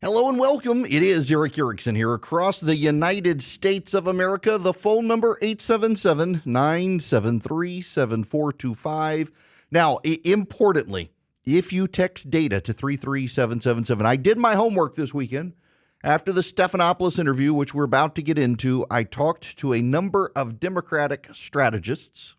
Hello and welcome. It is Eric Erickson here across the United States of America. The phone number 877-973-7425. Now, importantly, if you text data to 33777, I did my homework this weekend. After the Stephanopoulos interview, which we're about to get into, I talked to a number of Democratic strategists,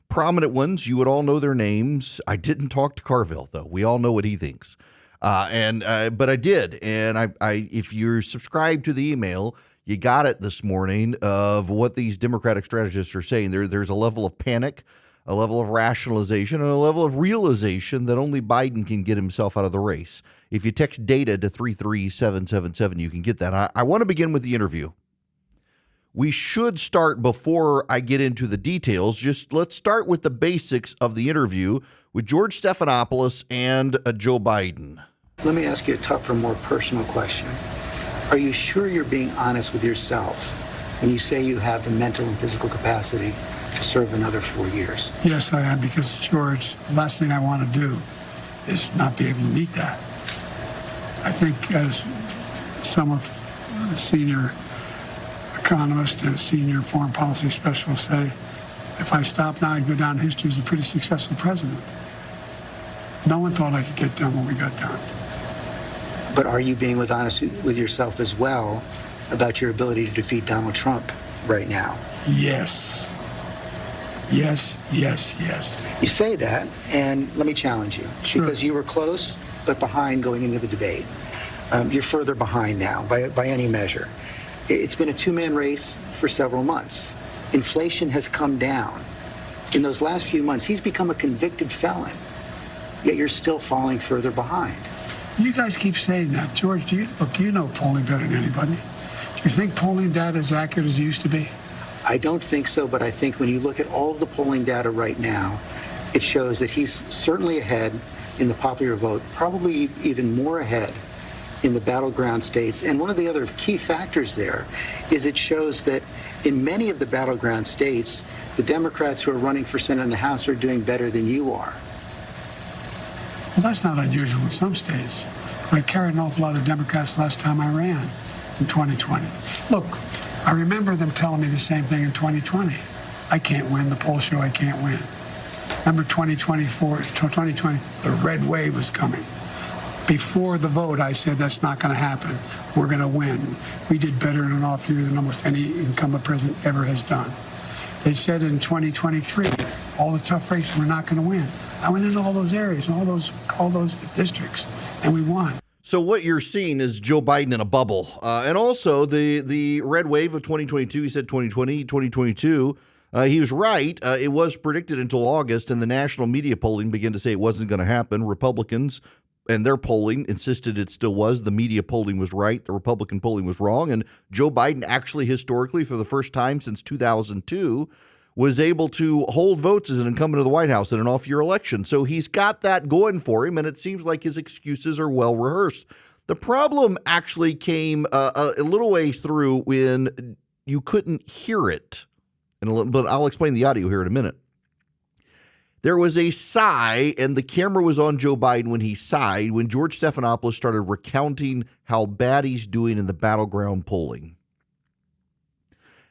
prominent ones. You would all know their names. I didn't talk to Carville, though. We all know what he thinks. But I did. And I, if you're subscribed to the email, you got it this morning of what these Democratic strategists are saying. There's a level of panic, a level of rationalization, and a level of realization that only Biden can get himself out of the race. If you text data to 33777, you can get that. I want to begin with the interview. We should start before I get into the details. Just let's start with the basics of the interview with George Stephanopoulos and Joe Biden. Let me ask you a tougher, more personal question. Are you sure you're being honest with yourself when you say you have the mental and physical capacity to serve another 4 years? Yes, I am, because, George, the last thing I want to do is not be able to meet that. I think, as some of the senior economists and senior foreign policy specialists say, if I stop now, I'd go down in history as a pretty successful president. No one thought I could get done what we got done. But are you being honest with yourself as well about your ability to defeat Donald Trump right now? Yes. Yes, yes, yes. You say that, and let me challenge you. Sure. Because you were close, but behind going into the debate. You're further behind now, by any measure. It's been a two-man race for several months. Inflation has come down. In those last few months, he's become a convicted felon. Yet you're still falling further behind. You guys keep saying that. George, you know polling better than anybody. Do you think polling data is accurate as it used to be? I don't think so, but I think when you look at all of the polling data right now, it shows that he's certainly ahead in the popular vote, probably even more ahead in the battleground states. And one of the other key factors there is it shows that in many of the battleground states, the Democrats who are running for Senate and the House are doing better than you are. Well, that's not unusual in some states. But I carried an awful lot of Democrats last time I ran in 2020. Look, I remember them telling me the same thing in 2020. I can't win. The polls show I can't win. Remember 2020, the red wave was coming. Before the vote, I said, that's not going to happen. We're going to win. We did better in an off year than almost any incumbent president ever has done. They said in 2023, all the tough races, we're not going to win. I went into all those areas, all those districts, and we won. So what you're seeing is Joe Biden in a bubble. And also the red wave of 2022, he said 2020, 2022. He was right. It was predicted until August, and the national media polling began to say it wasn't going to happen. Republicans and their polling insisted it still was. The media polling was right. The Republican polling was wrong. And Joe Biden actually historically, for the first time since 2002, was able to hold votes as an incumbent of the White House in an off-year election. So he's got that going for him, and it seems like his excuses are well rehearsed. The problem actually came a little ways through when you couldn't hear it. But I'll explain the audio here in a minute. There was a sigh, and the camera was on Joe Biden when he sighed, when George Stephanopoulos started recounting how bad he's doing in the battleground polling.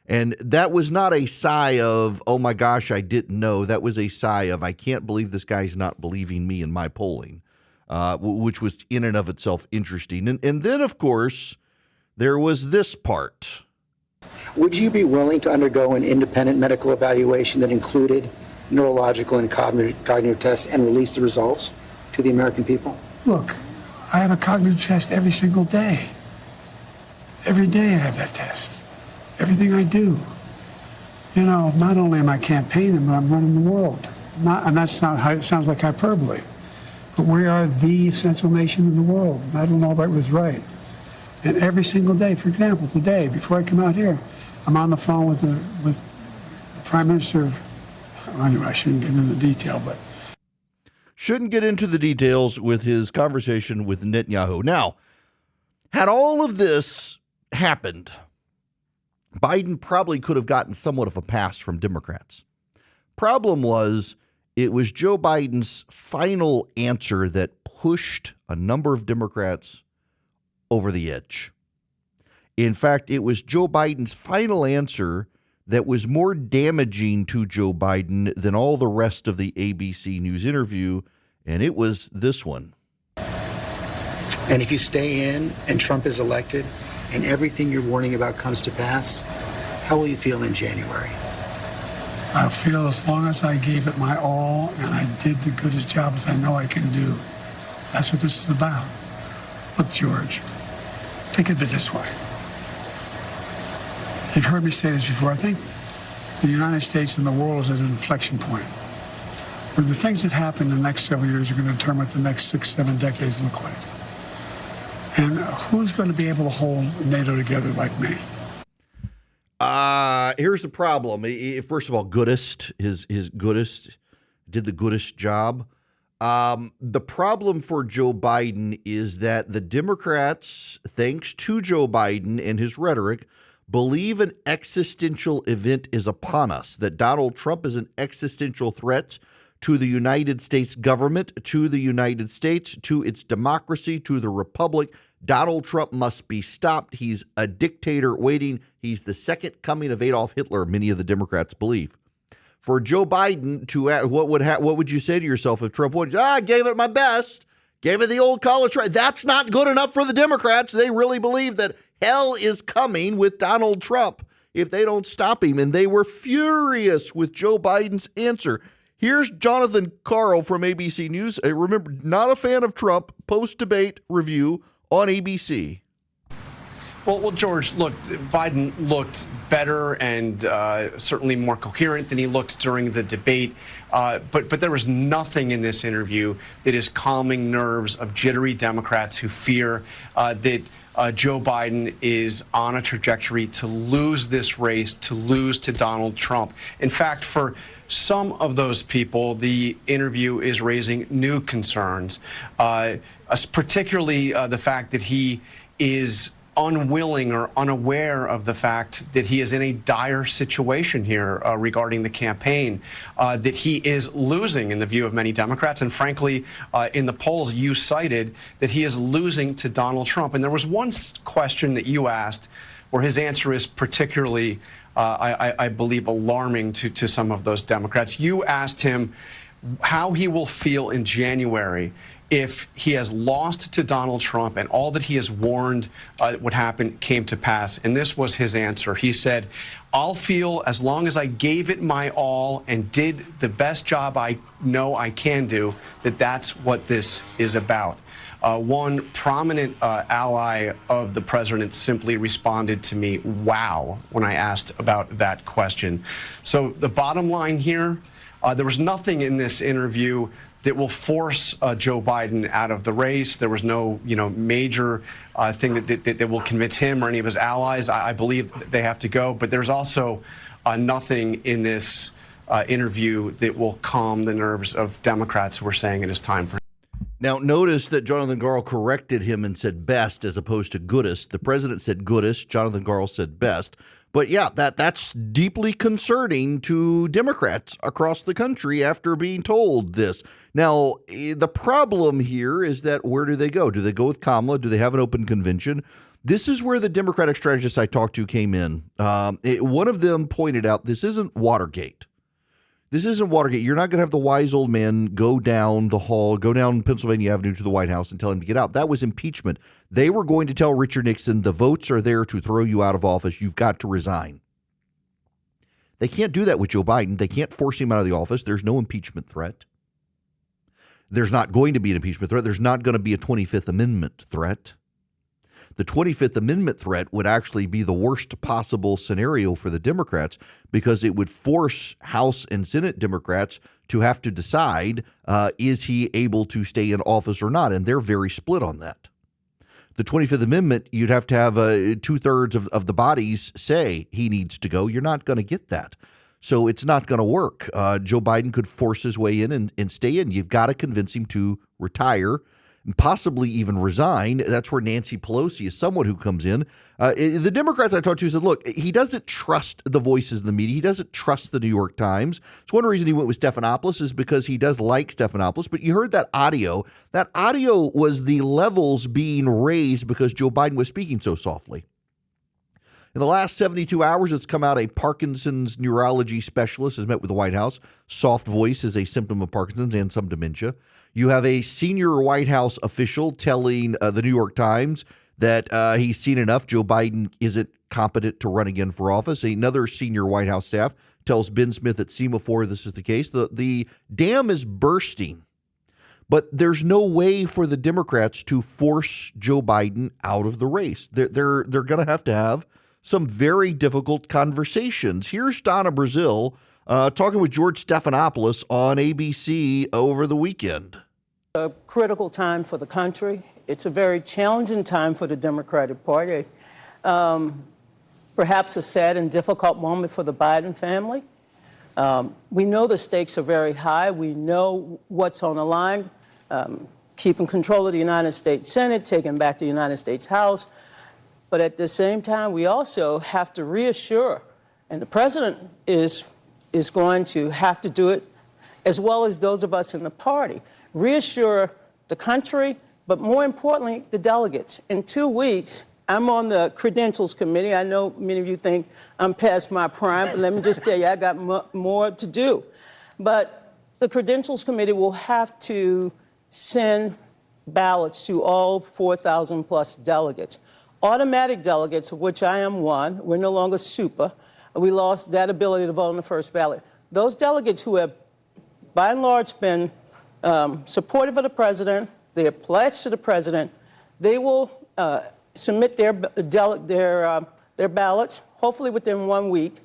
And that was not a sigh of, oh my gosh, I didn't know. That was a sigh of, I can't believe this guy's not believing me in my polling, which was in and of itself interesting. And then, of course, there was this part. Would you be willing to undergo an independent medical evaluation that included neurological and cognitive tests and release the results to the American people? Look, I have a cognitive test every single day. Every day I have that test. Everything I do. You know, not only am I campaigning, but I'm running the world. And that's not how it sounds like hyperbole. But we are the essential nation in the world. Madeleine Albright was right. And every single day, for example, today, before I come out here, I'm on the phone with the Prime Minister of, anyway, I shouldn't get into the detail, but. Shouldn't get into the details with his conversation with Netanyahu. Now, had all of this happened, Biden probably could have gotten somewhat of a pass from Democrats. Problem was, it was Joe Biden's final answer that pushed a number of Democrats over the edge. In fact, it was Joe Biden's final answer that was more damaging to Joe Biden than all the rest of the ABC News interview, and it was this one. And if you stay in and Trump is elected and everything you're warning about comes to pass, how will you feel in January? I feel as long as I gave it my all and I did the goodest job as I know I can do. That's what this is about. Look, George, think of it this way. You've heard me say this before. I think the United States and the world is at an inflection point where the things that happen in the next several years are going to determine what the next 6, 7 decades look like. And who's going to be able to hold NATO together like me? Here's the problem. First of all, Goodest, his Goodest, did the Goodest job. The problem for Joe Biden is that the Democrats, thanks to Joe Biden and his rhetoric, believe an existential event is upon us, that Donald Trump is an existential threat to the United States government, to the United States, to its democracy, to the republic. Donald Trump must be stopped. He's a dictator waiting. He's the second coming of Adolf Hitler, many of the Democrats believe. For Joe Biden to what would you say to yourself if Trump would? I gave it my best, gave it the old college try. That's not good enough for the Democrats. They really believe that hell is coming with Donald Trump if they don't stop him. And they were furious with Joe Biden's answer. Here's Jonathan Karl from ABC News. Remember, not a fan of Trump, post-debate review on ABC. Well, George, look, Biden looked better and certainly more coherent than he looked during the debate. But there was nothing in this interview that is calming nerves of jittery Democrats who fear that Joe Biden is on a trajectory to lose this race, to lose to Donald Trump. In fact, for some of those people, the interview is raising new concerns, particularly the fact that he is unwilling or unaware of the fact that he is in a dire situation here regarding the campaign, that he is losing in the view of many Democrats. And frankly, in the polls you cited, that he is losing to Donald Trump. And there was one question that you asked where his answer is particularly, I believe, alarming to some of those Democrats. You asked him how he will feel in January if he has lost to Donald Trump and all that he has warned would happen came to pass. And this was his answer. He said, I'll feel as long as I gave it my all and did the best job I know I can do, that that's what this is about. One prominent ally of the president simply responded to me, wow, when I asked about that question. So the bottom line here, there was nothing in this interview that will force Joe Biden out of the race. There was no, major thing that will convince him or any of his allies. I believe they have to go. But there's also nothing in this interview that will calm the nerves of Democrats who are saying it is time for him. Now, notice that Jonathan Karl corrected him and said best as opposed to goodest. The president said goodest. Jonathan Karl said best. But yeah, that's deeply concerning to Democrats across the country after being told this. Now, the problem here is that where do they go? Do they go with Kamala? Do they have an open convention? This is where the Democratic strategists I talked to came in. One of them pointed out this isn't Watergate. This isn't Watergate. You're not going to have the wise old man go down the hall, go down Pennsylvania Avenue to the White House and tell him to get out. That was impeachment. They were going to tell Richard Nixon, the votes are there to throw you out of office. You've got to resign. They can't do that with Joe Biden. They can't force him out of the office. There's no impeachment threat. There's not going to be an impeachment threat. There's not going to be a 25th Amendment threat. The 25th Amendment threat would actually be the worst possible scenario for the Democrats because it would force House and Senate Democrats to have to decide, is he able to stay in office or not? And they're very split on that. The 25th Amendment, you'd have to have 2/3 of the bodies say he needs to go. You're not going to get that. So it's not going to work. Joe Biden could force his way in and stay in. You've got to convince him to retire. possibly even resign. That's where Nancy Pelosi is someone who comes in. The Democrats I talked to said, look, he doesn't trust the voices in the media. He doesn't trust the New York Times. It's one reason he went with Stephanopoulos is because he does like Stephanopoulos. But you heard that audio. That audio was the levels being raised because Joe Biden was speaking so softly. In the last 72 hours, it's come out a Parkinson's neurology specialist has met with the White House. Soft voice is a symptom of Parkinson's and some dementia. You have a senior White House official telling the New York Times that he's seen enough. Joe Biden isn't competent to run again for office. Another senior White House staff tells Ben Smith at Semaphore this is the case. The dam is bursting, but there's no way for the Democrats to force Joe Biden out of the race. They're going to have some very difficult conversations. Here's Donna Brazile talking with George Stephanopoulos on ABC over the weekend. A critical time for the country. It's a very challenging time for the Democratic Party. Perhaps a sad and difficult moment for the Biden family. We know the stakes are very high. We know what's on the line. Keeping control of the United States Senate, taking back the United States House. But at the same time, we also have to reassure, and the president is going to have to do it, as well as those of us in the party, reassure the country, but more importantly, the delegates. In 2 weeks, I'm on the credentials committee. I know many of you think I'm past my prime, but let me just tell you, I got more to do. But the credentials committee will have to send ballots to all 4,000 plus delegates. Automatic delegates, of which I am one, we're no longer super. We lost that ability to vote on the first ballot. Those delegates who have, by and large, been supportive of the president, they have pledged to the president, they will submit their ballots, hopefully within 1 week,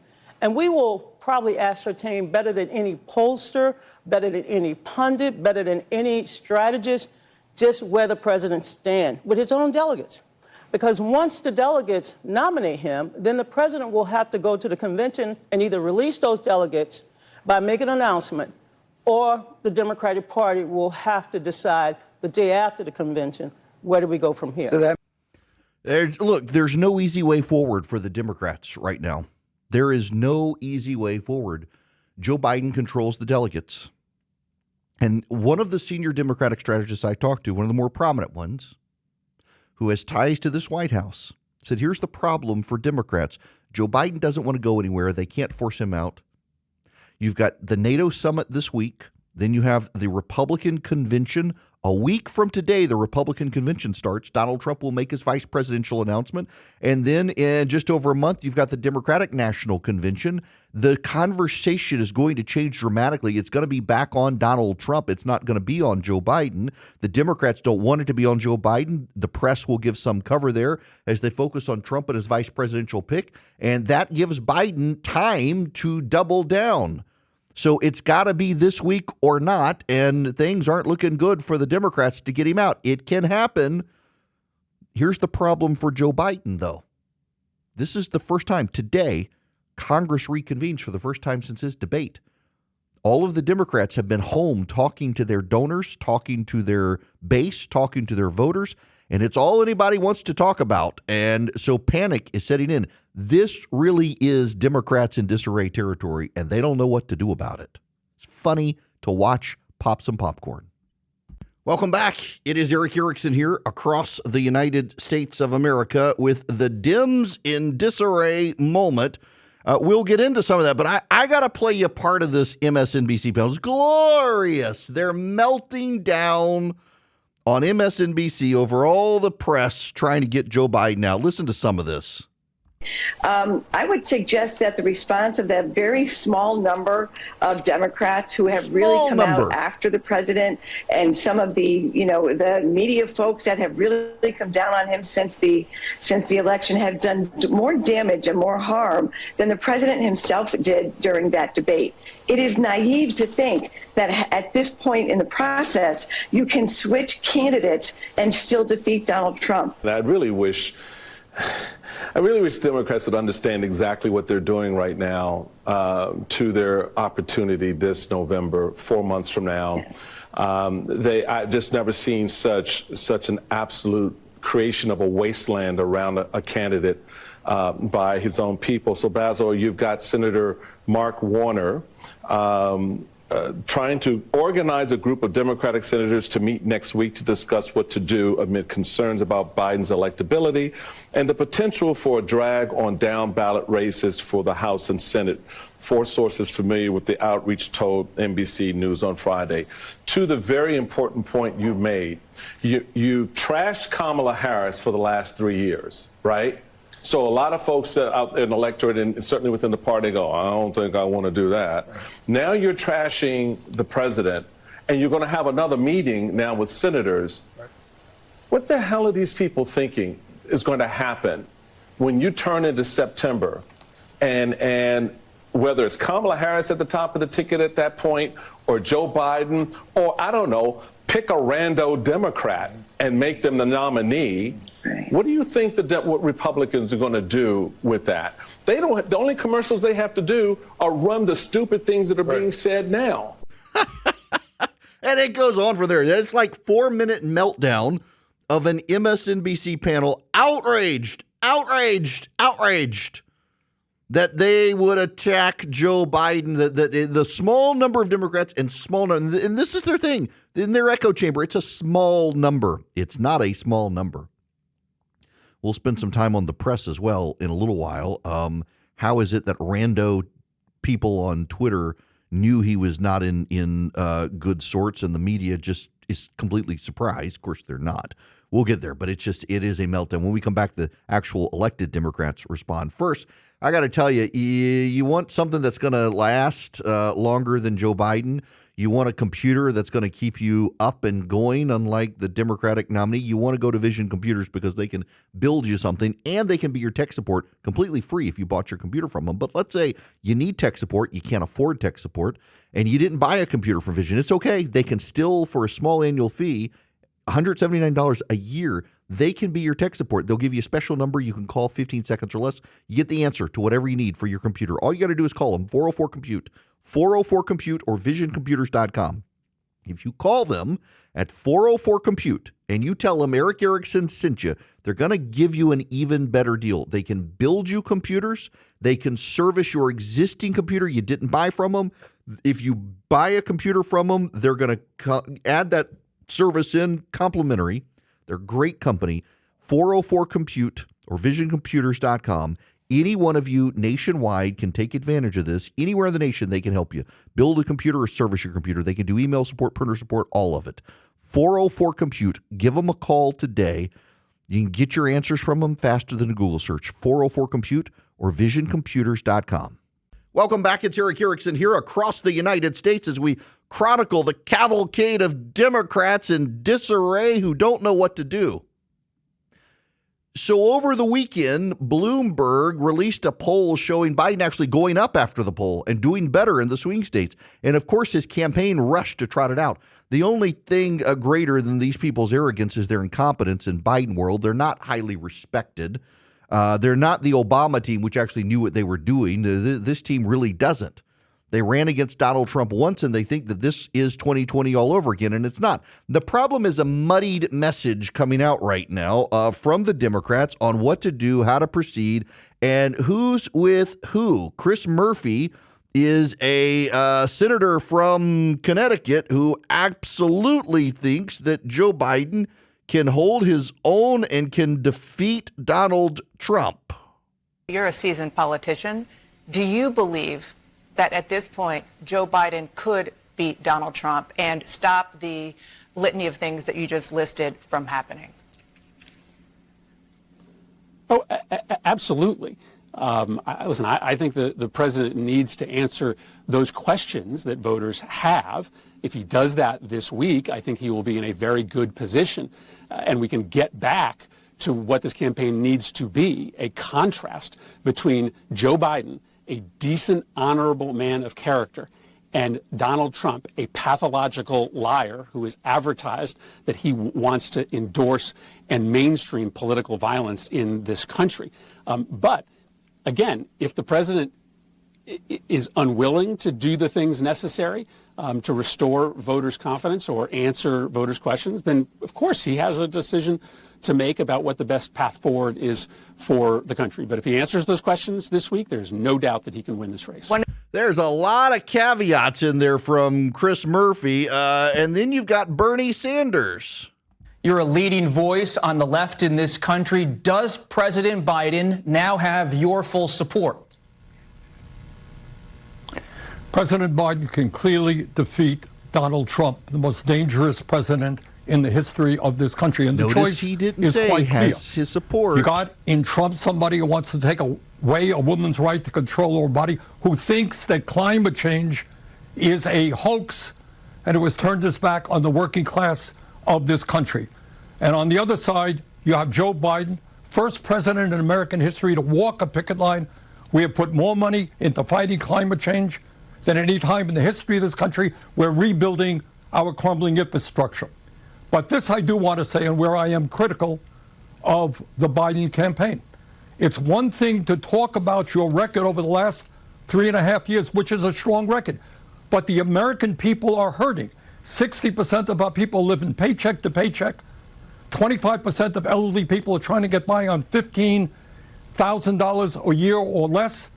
and we will probably ascertain better than any pollster, better than any pundit, better than any strategist, just where the president stands with his own delegates. Because once the delegates nominate him, then the president will have to go to the convention and either release those delegates by making an announcement, or the Democratic Party will have to decide the day after the convention, where do we go from here? Look, there's no easy way forward for the Democrats right now. There is no easy way forward. Joe Biden controls the delegates. And one of the senior Democratic strategists I talked to, one of the more prominent ones, who has ties to this White House, said, here's the problem for Democrats. Joe Biden doesn't want to go anywhere. They can't force him out. You've got the NATO summit this week. Then you have the Republican convention. A week from today, the Republican convention starts. Donald Trump will make his vice presidential announcement. And then in just over a month, you've got the Democratic National Convention. The conversation is going to change dramatically. It's going to be back on Donald Trump. It's not going to be on Joe Biden. The Democrats don't want it to be on Joe Biden. The press will give some cover there as they focus on Trump and his vice presidential pick. And that gives Biden time to double down. So it's got to be this week or not, and things aren't looking good for the Democrats to get him out. It can happen. Here's the problem for Joe Biden, though. This is the first time today Congress reconvenes for the first time since his debate. All of the Democrats have been home talking to their donors, talking to their base, talking to their voters, and it's all anybody wants to talk about. And so panic is setting in. This really is Democrats in disarray territory, and they don't know what to do about it. It's funny to watch. Pop some popcorn. Welcome back. It is Eric Erickson here across the United States of America with the Dems in disarray moment. We'll get into some of that, but I got to play you part of this MSNBC panel. It's glorious. They're melting down on MSNBC over all the press trying to get Joe Biden out. Listen to some of this. I would suggest that the response of that very small number of Democrats who have really come out after the president, and some of the, the media folks that have really come down on him since the election, have done more damage and more harm than the president himself did during that debate. It is naive to think that at this point in the process, you can switch candidates and still defeat Donald Trump. I really wish I really wish Democrats would understand exactly what they're doing right now to their opportunity this November, 4 months from now. Yes. I've just never seen such an absolute creation of a wasteland around a candidate by his own people. So, Basil, you've got Senator Mark Warner trying to organize a group of Democratic senators to meet next week to discuss what to do amid concerns about Biden's electability and the potential for a drag on down-ballot races for the House and Senate. 4 sources familiar with the outreach told NBC News on Friday. To the very important point you made, you trashed Kamala Harris for the last 3 years, right? So a lot of folks out in the electorate and certainly within the party go, I don't think I want to do that. Now you're trashing the president, and you're going to have another meeting now with senators. What the hell are these people thinking is going to happen when you turn into September and whether it's Kamala Harris at the top of the ticket at that point or Joe Biden or, I don't know, pick a rando Democrat and make them the nominee. Right. What do you think what Republicans are going to do with that? They don't. The only commercials they have to do are run the stupid things that are being said now. And it goes on from there. It's like 4-minute meltdown of an MSNBC panel outraged that they would attack Joe Biden, the small number of Democrats and this is their thing. In their echo chamber, it's a small number. It's not a small number. We'll spend some time on the press as well in a little while. How is it that rando people on Twitter knew he was not in good sorts and the media just is completely surprised? Of course, they're not. We'll get there, but it is a meltdown. When we come back, the actual elected Democrats respond. First, I got to tell you, you want something that's going to last longer than Joe Biden. You want a computer that's going to keep you up and going, unlike the Democratic nominee. You want to go to Vision Computers because they can build you something, and they can be your tech support completely free if you bought your computer from them. But let's say you need tech support, you can't afford tech support, and you didn't buy a computer from Vision. It's okay. They can still, for a small annual fee, $179 a year, they can be your tech support. They'll give you a special number. You can call 15 seconds or less. You get the answer to whatever you need for your computer. All you got to do is call them, 404-COMPUTE, 404-COMPUTE, or visioncomputers.com. If you call them at 404-COMPUTE and you tell them Eric Erickson sent you, they're going to give you an even better deal. They can build you computers. They can service your existing computer you didn't buy from them. If you buy a computer from them, they're going to add that service in complimentary. They're a great company. 404-COMPUTE or visioncomputers.com. Any one of you nationwide can take advantage of this. Anywhere in the nation, they can help you build a computer or service your computer. They can do email support, printer support, all of it. 404-COMPUTE. Give them a call today. You can get your answers from them faster than a Google search. 404-COMPUTE or visioncomputers.com. Welcome back. It's Eric Erickson here across the United States as we chronicle the cavalcade of Democrats in disarray who don't know what to do. So over the weekend, Bloomberg released a poll showing Biden actually going up after the poll and doing better in the swing states. And of course, his campaign rushed to trot it out. The only thing greater than these people's arrogance is their incompetence in Biden world. They're not highly respected. They're not the Obama team, which actually knew what they were doing. This team really doesn't. They ran against Donald Trump once, and they think that this is 2020 all over again, and it's not. The problem is a muddied message coming out right now from the Democrats on what to do, how to proceed, and who's with who. Chris Murphy is a senator from Connecticut who absolutely thinks that Joe Biden can hold his own and can defeat Donald Trump. You're a seasoned politician. Do you believe that at this point, Joe Biden could beat Donald Trump and stop the litany of things that you just listed from happening? Oh, absolutely. Listen, I think the president needs to answer those questions that voters have. If he does that this week, I think he will be in a very good position, and we can get back to what this campaign needs to be, a contrast between Joe Biden, a decent, honorable man of character, and Donald Trump, a pathological liar who has advertised that he wants to endorse and mainstream political violence in this country. But again, if the president is unwilling to do the things necessary to restore voters' confidence or answer voters' questions, then of course he has a decision to make about what the best path forward is for the country. But if he answers those questions this week, there's no doubt that he can win this race. There's a lot of caveats in there from Chris Murphy, and then you've got Bernie Sanders. You're a leading voice on the left in this country. Does President Biden now have your full support? President Biden can clearly defeat Donald Trump, the most dangerous president in the history of this country. And the Notice choice he didn't is say quite has clear. his support. You got in Trump somebody who wants to take away a woman's right to control her body, who thinks that climate change is a hoax and who has turned his back on the working class of this country. And on the other side, you have Joe Biden, first president in American history to walk a picket line. We have put more money into fighting climate change than any time in the history of this country. We're rebuilding our crumbling infrastructure. But this I do want to say, and where I am critical of the Biden campaign. It's one thing to talk about your record over the last 3.5 years, which is a strong record. But the American people are hurting. 60% of our people live in paycheck to paycheck. 25% of elderly people are trying to get by on $15,000 a year or less.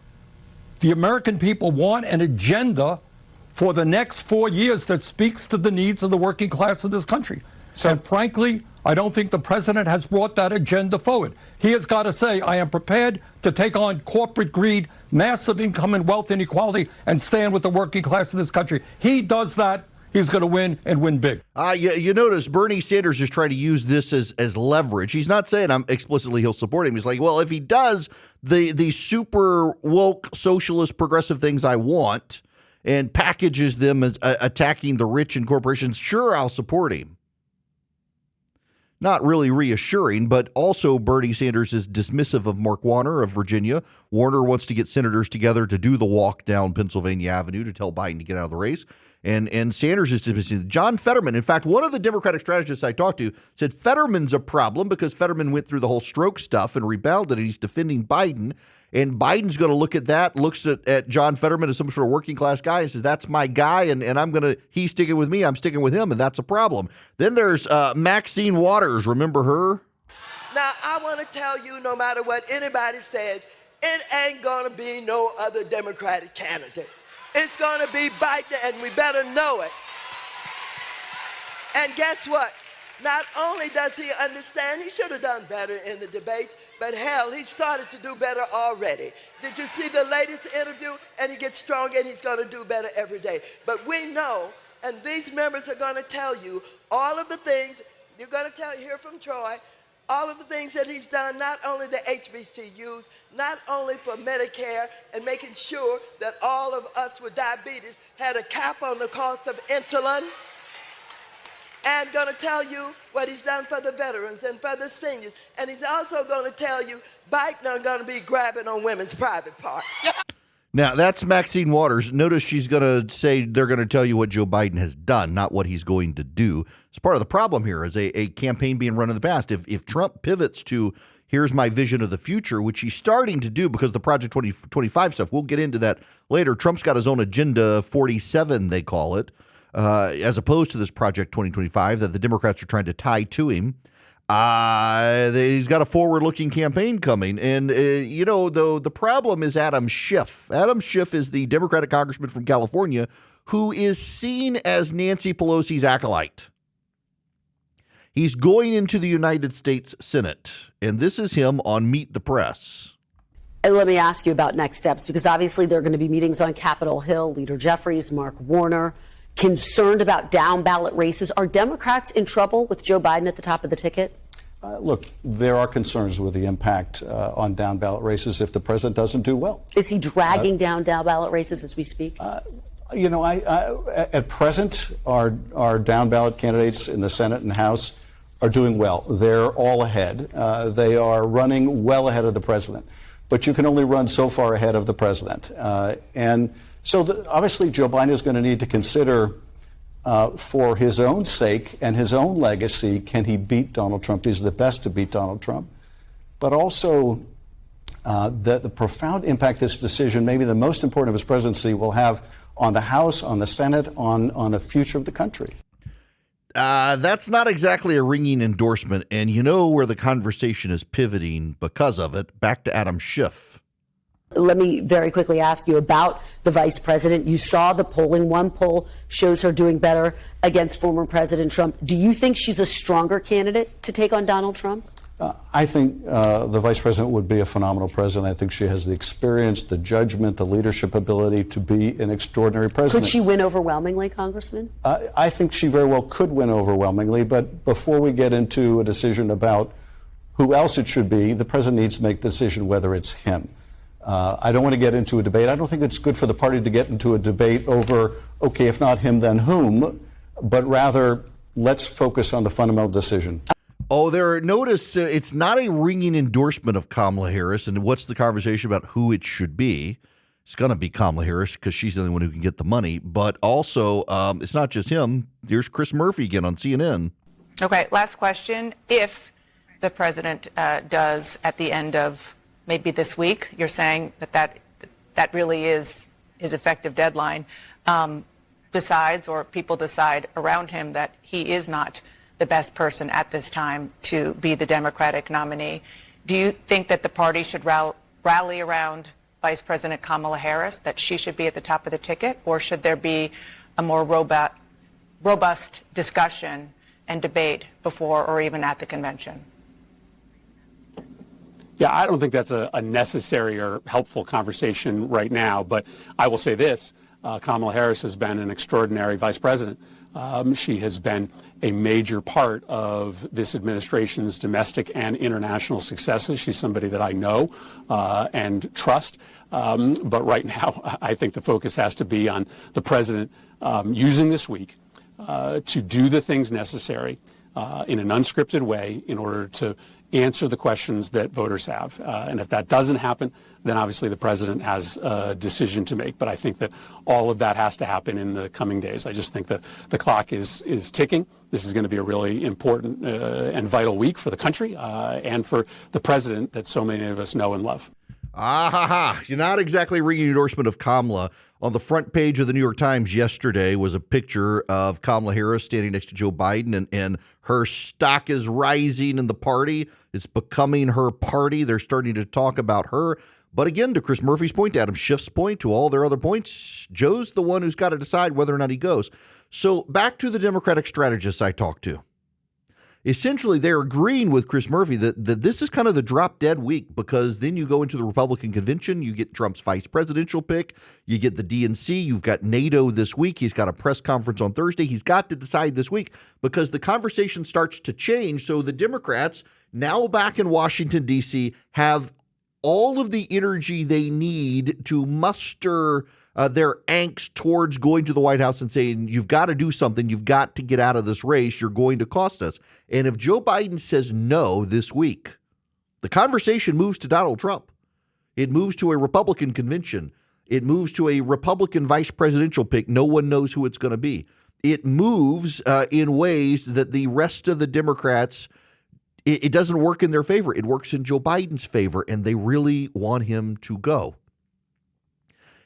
The American people want an agenda for the next 4 years that speaks to the needs of the working class of this country. And frankly, I don't think the president has brought that agenda forward. He has got to say, I am prepared to take on corporate greed, massive income and wealth inequality, and stand with the working class of this country. He does that, he's going to win and win big. You notice Bernie Sanders is trying to use this as leverage. He's not saying explicitly he'll support him. He's like, well, if he does the super woke socialist progressive things I want and packages them as attacking the rich and corporations, sure, I'll support him. Not really reassuring, but also Bernie Sanders is dismissive of Mark Warner of Virginia. Warner wants to get senators together to do the walk down Pennsylvania Avenue to tell Biden to get out of the race. And Sanders is dismissing John Fetterman. In fact, one of the Democratic strategists I talked to said Fetterman's a problem because Fetterman went through the whole stroke stuff and rebounded, and he's defending Biden. And Biden's going to look at that, looks at John Fetterman as some sort of working class guy and says, that's my guy, and he's sticking with me, I'm sticking with him, and that's a problem. Then there's Maxine Waters. Remember her? Now, I want to tell you, no matter what anybody says, it ain't going to be no other Democratic candidate. It's going to be Biden, and we better know it. And guess what? Not only does he understand, he should have done better in the debates, but hell, he started to do better already. Did you see the latest interview? And he gets stronger, and he's going to do better every day. But we know, and these members are going to tell you all of the things, you're going to hear from Troy, all of the things that he's done, not only the HBCUs, not only for Medicare and making sure that all of us with diabetes had a cap on the cost of insulin, and going to tell you what he's done for the veterans and for the seniors. And he's also going to tell you Biden is going to be grabbing on women's private parts. Now, that's Maxine Waters. Notice she's going to say they're going to tell you what Joe Biden has done, not what he's going to do. It's part of the problem here is a campaign being run in the past. If Trump pivots to here's my vision of the future, which he's starting to do because of the Project 2025 stuff, we'll get into that later. Trump's got his own Agenda 47, they call it, as opposed to this Project 2025 that the Democrats are trying to tie to him. He's got a forward-looking campaign coming. And, the problem is Adam Schiff. Adam Schiff is the Democratic congressman from California who is seen as Nancy Pelosi's acolyte. He's going into the United States Senate, and this is him on Meet the Press. And let me ask you about next steps, because obviously there are going to be meetings on Capitol Hill. Leader Jeffries, Mark Warner, concerned about down-ballot races. Are Democrats in trouble with Joe Biden at the top of the ticket? Look, there are concerns with the impact on down-ballot races if the president doesn't do well. Is he dragging down down-ballot races as we speak? At present, our down-ballot candidates in the Senate and House are doing well. They're all ahead. They are running well ahead of the president. But you can only run so far ahead of the president. And So obviously Joe Biden is going to need to consider for his own sake and his own legacy, can he beat Donald Trump? He's the best to beat Donald Trump. But also the profound impact this decision, maybe the most important of his presidency, will have on the House, on the Senate, on the future of the country. That's not exactly a ringing endorsement. And you know where the conversation is pivoting because of it. Back to Adam Schiff. Let me very quickly ask you about the vice president. You saw the polling. One poll shows her doing better against former President Trump. Do you think she's a stronger candidate to take on Donald Trump? I think the vice president would be a phenomenal president. I think she has the experience, the judgment, the leadership ability to be an extraordinary president. Could she win overwhelmingly, Congressman? I think she very well could win overwhelmingly. But before we get into a decision about who else it should be, the president needs to make the decision whether it's him. I don't want to get into a debate. I don't think it's good for the party to get into a debate over, okay, if not him, then whom, but rather let's focus on the fundamental decision. Oh, notice it's not a ringing endorsement of Kamala Harris. And what's the conversation about who it should be? It's going to be Kamala Harris because she's the only one who can get the money. But also, it's not just him. Here's Chris Murphy again on CNN. Okay, last question. If the president does at the end of maybe this week, you're saying that really is his effective deadline, decides or people decide around him that he is not the best person at this time to be the Democratic nominee. Do you think that the party should rally around Vice President Kamala Harris, that she should be at the top of the ticket, or should there be a more robust discussion and debate before or even at the convention? Yeah, I don't think that's a necessary or helpful conversation right now, but I will say this. Kamala Harris has been an extraordinary vice president. She has been a major part of this administration's domestic and international successes. She's somebody that I know and trust. But right now, I think the focus has to be on the president using this week to do the things necessary in an unscripted way in order to answer the questions that voters have. And if that doesn't happen, then obviously the president has a decision to make. But I think that all of that has to happen in the coming days. I just think that the clock is ticking. This is going to be a really important and vital week for the country and for the president that so many of us know and love. You're not exactly ringing endorsement of Kamala. On the front page of the New York Times yesterday was a picture of Kamala Harris standing next to Joe Biden, and her stock is rising in the party. It's becoming her party. They're starting to talk about her. But again, to Chris Murphy's point, to Adam Schiff's point, to all their other points, Joe's the one who's got to decide whether or not he goes. So back to the Democratic strategists I talked to. Essentially, they're agreeing with Chris Murphy that this is kind of the drop-dead week, because then you go into the Republican convention, you get Trump's vice presidential pick, you get the DNC, you've got NATO this week, he's got a press conference on Thursday. He's got to decide this week because the conversation starts to change. So the Democrats, now back in Washington, D.C., have all of the energy they need to muster their angst towards going to the White House and saying, you've got to do something. You've got to get out of this race. You're going to cost us. And if Joe Biden says no this week, the conversation moves to Donald Trump. It moves to a Republican convention. It moves to a Republican vice presidential pick. No one knows who it's going to be. It moves in ways that the rest of the Democrats, it doesn't work in their favor. It works in Joe Biden's favor, and they really want him to go.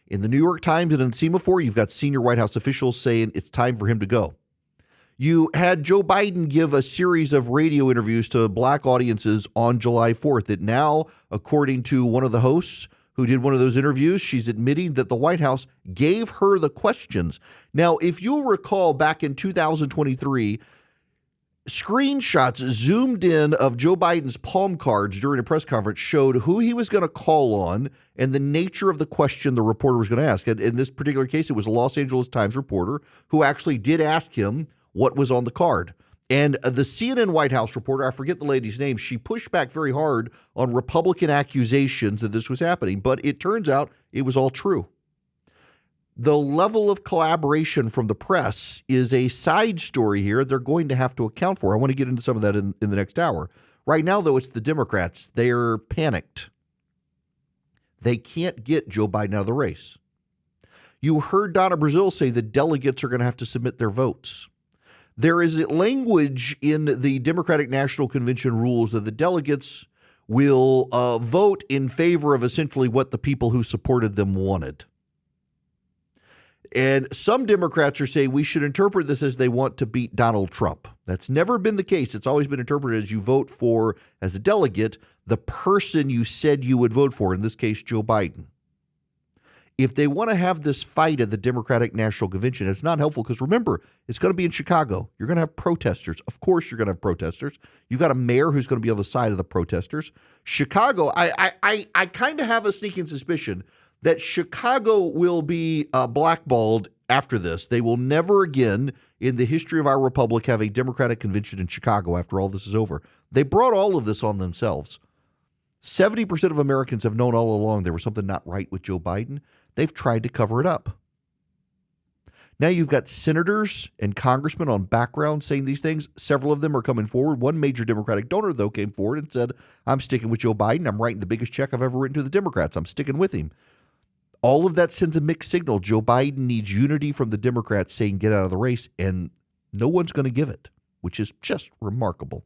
In the New York Times and in Semaphore, you've got senior White House officials saying it's time for him to go. You had Joe Biden give a series of radio interviews to black audiences on July 4th. That now, according to one of the hosts who did one of those interviews, she's admitting that the White House gave her the questions. Now, if you'll recall back in 2023, screenshots zoomed in of Joe Biden's palm cards during a press conference showed who he was going to call on and the nature of the question the reporter was going to ask. And in this particular case, it was a Los Angeles Times reporter who actually did ask him what was on the card. And the CNN White House reporter, I forget the lady's name, she pushed back very hard on Republican accusations that this was happening. But it turns out it was all true. The level of collaboration from the press is a side story here they're going to have to account for. I want to get into some of that in the next hour. Right now, though, it's the Democrats. They're panicked. They can't get Joe Biden out of the race. You heard Donna Brazile say the delegates are going to have to submit their votes. There is language in the Democratic National Convention rules that the delegates will vote in favor of essentially what the people who supported them wanted. And some Democrats are saying we should interpret this as they want to beat Donald Trump. That's never been the case. It's always been interpreted as you vote for, as a delegate, the person you said you would vote for, in this case, Joe Biden. If they want to have this fight at the Democratic National Convention, it's not helpful because remember, it's going to be in Chicago. You're going to have protesters. Of course, you're going to have protesters. You've got a mayor who's going to be on the side of the protesters. Chicago, I kind of have a sneaking suspicion that Chicago will be blackballed after this. They will never again in the history of our republic have a Democratic convention in Chicago after all this is over. They brought all of this on themselves. 70% of Americans have known all along there was something not right with Joe Biden. They've tried to cover it up. Now you've got senators and congressmen on background saying these things. Several of them are coming forward. One major Democratic donor, though, came forward and said, I'm sticking with Joe Biden. I'm writing the biggest check I've ever written to the Democrats. I'm sticking with him. All of that sends a mixed signal. Joe Biden needs unity from the Democrats saying get out of the race, and no one's going to give it, which is just remarkable.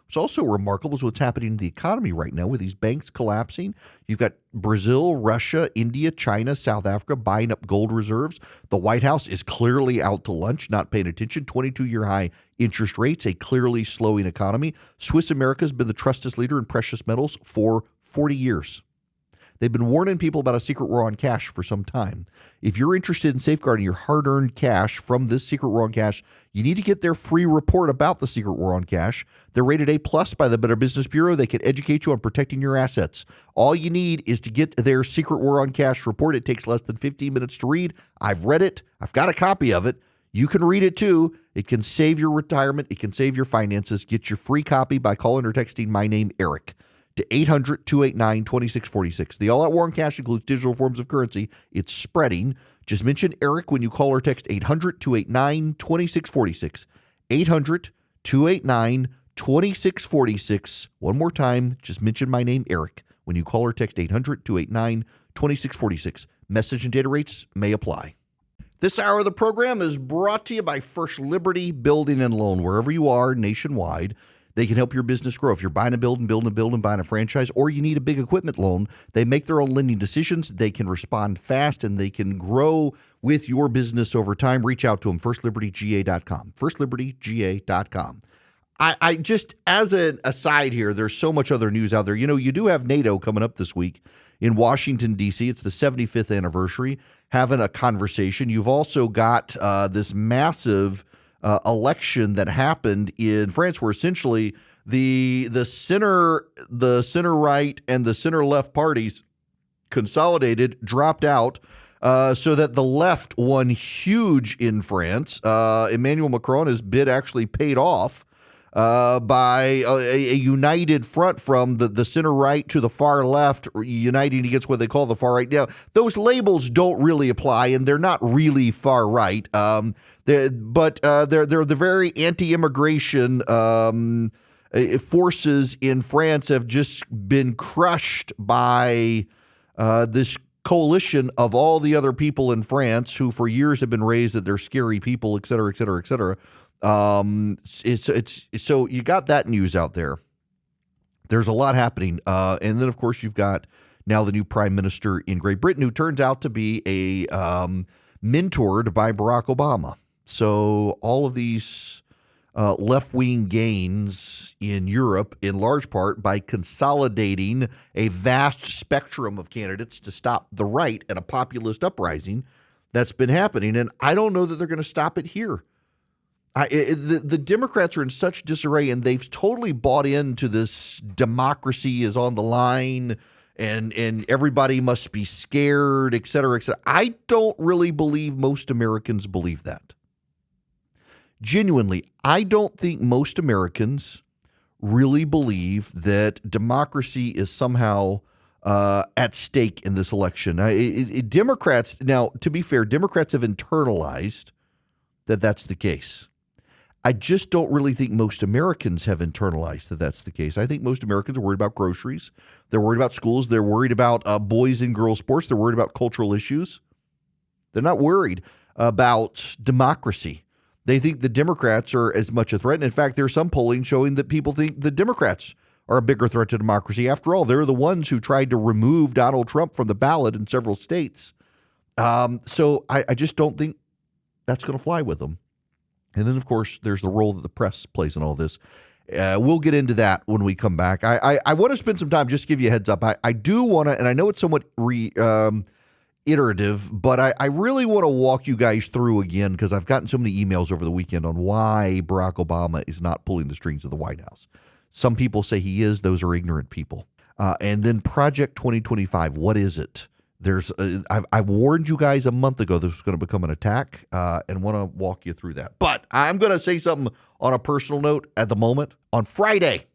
What's also remarkable is what's happening in the economy right now with these banks collapsing. You've got Brazil, Russia, India, China, South Africa buying up gold reserves. The White House is clearly out to lunch, not paying attention. 22-year high interest rates, a clearly slowing economy. Swiss America has been the trusted leader in precious metals for 40 years. They've been warning people about a secret war on cash for some time. If you're interested in safeguarding your hard-earned cash from this secret war on cash, you need to get their free report about the secret war on cash. They're rated A+ by the Better Business Bureau. They can educate you on protecting your assets. All you need is to get their secret war on cash report. It takes less than 15 minutes to read. I've read it. I've got a copy of it. You can read it too. It can save your retirement. It can save your finances. Get your free copy by calling or texting my name, Eric, to 800-289-2646. The all-out war on cash includes digital forms of currency. It's spreading. Just mention Eric when you call or text 800-289-2646. 800-289-2646. One more time, just mention my name, Eric, when you call or text 800-289-2646. Message and data rates may apply. This hour of the program is brought to you by First Liberty Building and Loan. Wherever you are nationwide, they can help your business grow. If you're buying a building, buying a franchise, or you need a big equipment loan, they make their own lending decisions. They can respond fast, and they can grow with your business over time. Reach out to them, firstlibertyga.com, firstlibertyga.com. I just, as an aside here, there's so much other news out there. You know, you do have NATO coming up this week in Washington, D.C. It's the 75th anniversary, having a conversation. You've also got this massive election that happened in France, where essentially the center right and the center left parties consolidated, dropped out, so that the left won huge in France. Emmanuel Macron, his bid actually paid off by a united front from the center right to the far left, uniting against what they call the far right. Now, those labels don't really apply, and they're not really far right. They're the very anti-immigration forces in France have just been crushed by this coalition of all the other people in France who for years have been raised that they're scary people, et cetera, et cetera, et cetera. So you got that news out there. There's a lot happening. And then, of course, you've got now the new prime minister in Great Britain, who turns out to be mentored by Barack Obama. So all of these left-wing gains in Europe, in large part by consolidating a vast spectrum of candidates to stop the right and a populist uprising that's been happening. And I don't know that they're going to stop it here. The Democrats are in such disarray, and they've totally bought into this democracy is on the line and everybody must be scared, et cetera, et cetera. I don't really believe most Americans believe that. Genuinely, I don't think most Americans really believe that democracy is somehow at stake in this election. Democrats, now, to be fair, Democrats have internalized that that's the case. I just don't really think most Americans have internalized that that's the case. I think most Americans are worried about groceries. They're worried about schools. They're worried about boys and girls sports. They're worried about cultural issues. They're not worried about democracy. They think the Democrats are as much a threat. And in fact, there's some polling showing that people think the Democrats are a bigger threat to democracy. After all, they're the ones who tried to remove Donald Trump from the ballot in several states. So I just don't think that's going to fly with them. And then, of course, there's the role that the press plays in all this. We'll get into that when we come back. I want to spend some time, just to give you a heads up. I do want to, and I know it's somewhat iterative, but I really want to walk you guys through again, because I've gotten so many emails over the weekend on why Barack Obama is not pulling the strings of the White House. Some people say he is. Those are ignorant people. And then Project 2025, what is it? I warned you guys a month ago this was going to become an attack, and want to walk you through that. But I'm going to say something on a personal note at the moment. On Friday,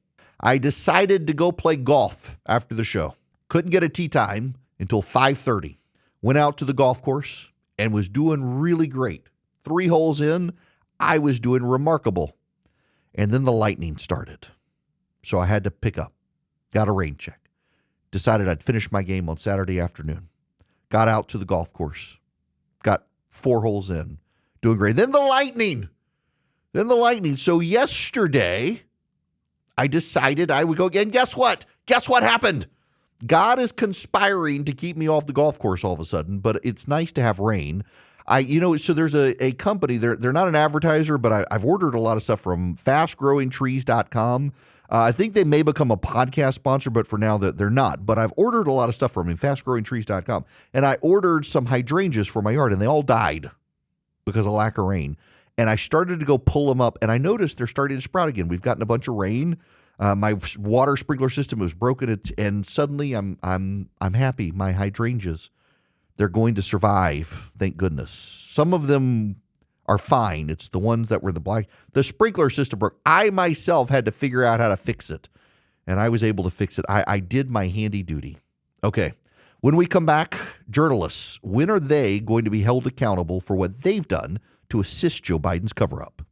I decided to go play golf after the show. Couldn't get a tee time until 5:30. Went out to the golf course and was doing really great. 3 holes in, I was doing remarkable. And then the lightning started. So I had to pick up. Got a rain check. Decided I'd finish my game on Saturday afternoon. Got out to the golf course. Got 4 holes in. Doing great. Then the lightning. So yesterday, I decided I would go again. Guess what? Guess what happened? God is conspiring to keep me off the golf course all of a sudden, but it's nice to have rain. So there's a company, they're not an advertiser, but I've ordered a lot of stuff from fastgrowingtrees.com. I think they may become a podcast sponsor, but for now they're not. But I've ordered a lot of stuff from them, fastgrowingtrees.com. And I ordered some hydrangeas for my yard, and they all died because of lack of rain. And I started to go pull them up, and I noticed they're starting to sprout again. We've gotten a bunch of rain. My water sprinkler system was broken, and suddenly I'm happy. My hydrangeas, they're going to survive, thank goodness. Some of them are fine. It's the ones that were the black. The sprinkler system broke. I myself had to figure out how to fix it, and I was able to fix it. I did my handy duty. Okay, when we come back, journalists, when are they going to be held accountable for what they've done to assist Joe Biden's cover-up?